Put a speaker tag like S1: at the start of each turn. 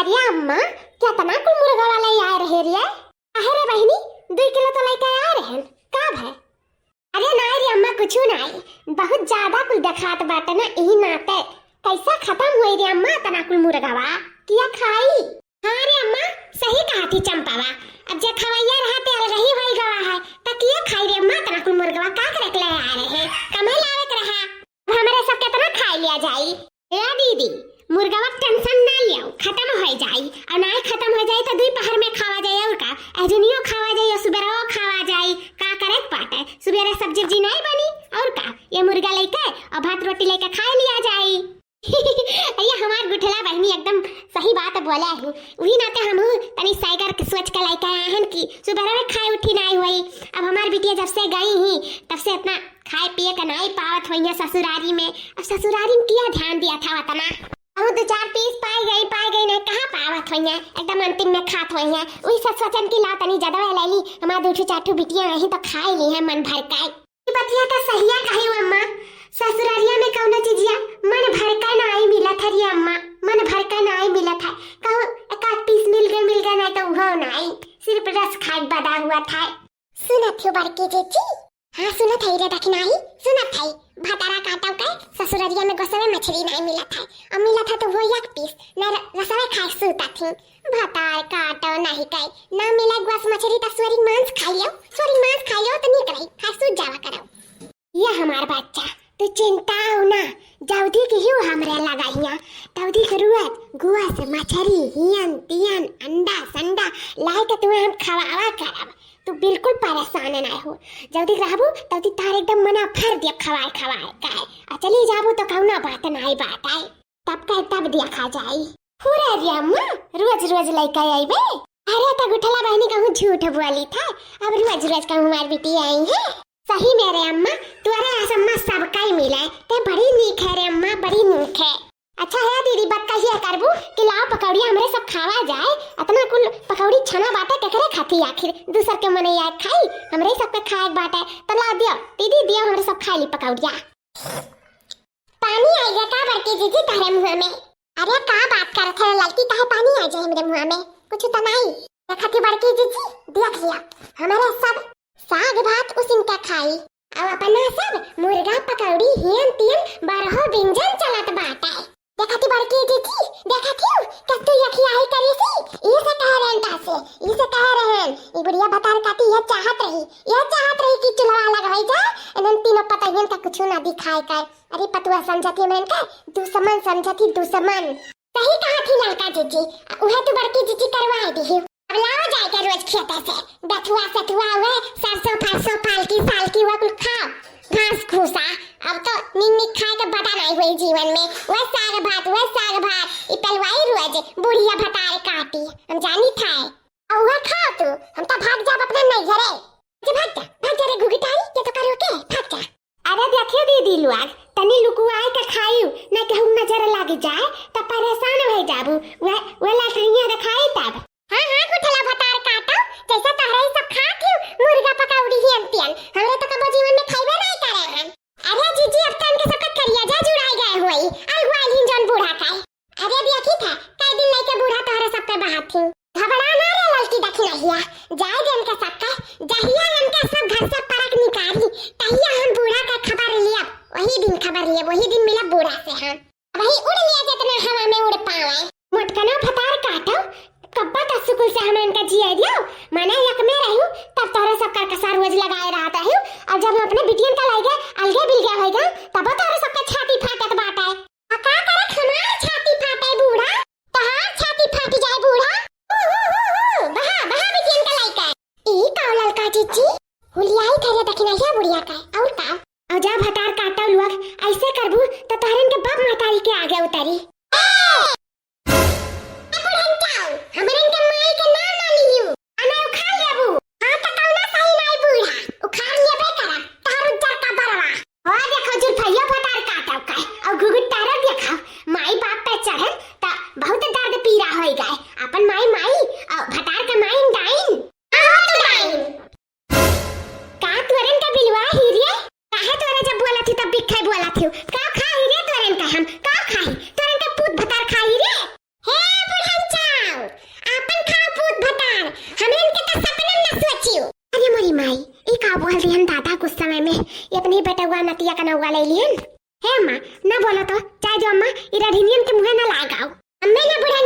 S1: अरे अम्मा कितना कुल मुर्गा वाला आ रहे रे? अरे बहनी 2 किलो तो लेके आ रहे हैं कब है? अरे ना रे अम्मा कुछ नहीं, बहुत ज्यादा कुल देखात बाटे ना यही नाते कैसा खत्म हुई रे अम्मा तना कुल मुर्गावा किया खाई? हाँ रे अम्मा सही कहा थी चंपावा, अब जे खवैया रहते अलगही होई गवा है त किया खाई रे अम्मा तना कुल मुर्गावा का करे ले आ रहे हैं कमे लावत रहा हमरे सब कितना खा लिया जाई? ए दीदी मुर्गावा टेंशन ना लियो खत्म हो जाई, और ना खत्म हो जाई तो दोपहर में खावा जाई और का एजनियो खावा जाई और सुबह खावा जाई का करे पाटे सुबह सब्जी जी नहीं बनी और का ये मुर्गा लेके और भात रोटी लेके खा लिया जाई। ये हमार गुठला बहनी एकदम सही बात बोला है, वही नाते हम तनी साइगर के सोच के लेके आए हैं कि सुबह में खाए उठी नहीं हुई। अब हमार बिटिया जब से गई ही तब से इतना खाए पिए का नहीं पावत हुई है ससुरारी में, अब ससुरारी में किया ध्यान दिया था वतना हम 2-4 पीस पाई गई नहीं कहाँ पावत हुई है, एकदम अंतिम में खात हुई है। वही सचन की लाओ तनी ज्यादा ले ली हमार 2-4 बिटिया नहीं तो खाई ली है मन भर का। बतिया तो सहिया कही अम्मा, ससुरारिया में कौन चीजिया मन भर का नहीं मिला था रे अम्मा, मन भर का नहीं मिला था कहूँ एक आध पीस मिल गए नहीं तो वो नहीं सिर्फ रस खाए बदा हुआ था। सुनत हो बड़की जीजी? हाँ सुनत है रे दखी नहीं सुनत है भतारा काटा का ससुरारिया में गोसवे मछली नहीं मिला था और मिला था तो वो एक पीस न रसवे खाए सूता थी भतार काटा नहीं कई ना मिला गोस मछली तो सोरी मांस खा लियो तो निकल खाए सूत जावा करो। ये हमार बच्चा तू चिंता हो ना जल्दी की ही हमरे लगाइया तौदी करुआत गुआ से मछली हियन तियन अंडा संडा लाई के तुम्हें हम खवावा करब तू बिल्कुल परेशान ना हो, जल्दी रहबू तल्दी तार एकदम मना भर दिया खवाए काय चली जाबू तो कौना बात नहीं बात आई तब दिया खा जाई। पूरा रे अम्मा रोज लेके आईबे? अरे तो गुठला बहनी कहूँ झूठ बोली था, अब रोज कहूँ हमारी बेटी आई है। सही मेरे अम्मा तुम्हारे अम्मा सबका ही मिला है ते बड़ी नीक है रे अम्मा बड़ी नीक है। अच्छा है दीदी बात कहिए करबू कि लाओ पकौड़ी हमरे सब खावा जाए, इतना कुल पकौड़ी छना बाटे केकरे खाती आखिर दूसर के मने याद खाई हमरे सब के खाए बाटे तो ला दियो दीदी दियो हमरे सब खा ली पकौड़िया। पानी आई गया का बड़की दीदी तारे मुंह में? अरे का बात करत है लड़की काहे पानी आ जाए हमरे मुंह में? कुछ तो नहीं देखती बड़की दीदी देख लिया हमारे सब साग भात उसिन का खाई अब अपना सब मुर्गा पकौड़ी हियन तियन 12 व्यंजन चलत बाटे। देखती बड़की दीदी देखती कत्तू यखी आई करी सी इसे कह रहन ई बुढ़िया बता काटी ये चाहत रही कि चुलवा लगवाई जाए एनन तीनों पतइयन का कुछ ना दिखाए कर। अरे पतुआ समझती मन का दुश्मन समझती दुश्मन सही कहा थी लड़का जीजी उहे तो बड़की जीजी करवाई दी अब लाओ जाएगा रोज खेते से बथुआ सतुआ हुए सरसों फरसों पालकी सालकी वो कुल खाओ घास भूसा अब तो निक खाए के बता नहीं हुई जीवन में वह साग भात इतलवाई रोज बुढ़िया भतारे काटी हम जानी था और वह खाओ तू हम तो भाग जा अपने नहीं घरे भाग जा रे गुगिटाई के तो करो के भाग जा। अरे देखियो दीदी लोग तनी लुकुआई के खाइयो ना कहूं नजर लग जाए तो परेशान हो जाबू वह लाठियां दिखाई तब। हाँ गुठला भतार काटो जैसा तारे सब खाती मुर्गा पकौड़ी ही अंतियन हमरे तो कबो जीवन में खाइबे नहीं करे हैं। अरे जीजी अब तन के सबका करिया जा जुड़ाई गए होई अलगुआल हिन जन बूढ़ा का अरे देखी था कई दिन लेके बूढ़ा तोहरे सब पे बात थी घबरा ना रे लड़की देखी नहिया जाए जन के सबका जहिया हमके सब घर से परक निकाली तहिया हम बूढ़ा का खबर लिया वही दिन मिला बूढ़ा से हम वही उड़ लिया जितना हवा में उड़ पावे मोटकना भतार काटो कब्बा तक सुकुल से हमें इनका जिया दियो मना यक में रहूं तब तोरे सब का कसार रोज लगाए रहता है और जब हम अपने बिटियन का लाएगा अलगे बिलगे होएगा तब तोरे सब का छाती फाटत बाटा है का करे हमार छाती फाटे बूढ़ा तहार छाती फाट जाए बूढ़ा बहा बिटियन का लाएगा ई कावलल का जीजी हुलियाई करे दखिना या बुढ़िया का और का और जब हतार काटा लोग ऐसे करबू तो तोहरन के बाप महतारी के आगे उतारी हमरन के माई के ना मानियो अना उखाड़ लेबू हां त कौना सही नहीं बूढ़ा उखाड़ लेबे करा तार उज्जर का बरवा हो देखो जुल भैया भतार काटा का और गुगुट तारा देखो माई बाप पे चढ़न त बहुत दर्द पीरा होई गए अपन माई और भतार का माई डाइन हां तो डाइन का तोरन का बिलवा हीरे काहे तोरा जब बोला थी तब बिखाई बोला थी का खा हीरे तोरन का हम का खाई तोरन का पूत भतार खाई रे हे बुढ़ंचा माई ई का बोल दिहन दादा कुछ समय में ये अपने बेटवा नतिया का नौवा ले लिहन। हे अम्मा ना बोलो तो चाहे जो अम्मा इरा ढिनियन के मुंह ना लगाओ। अम्मे ना बुढ़ा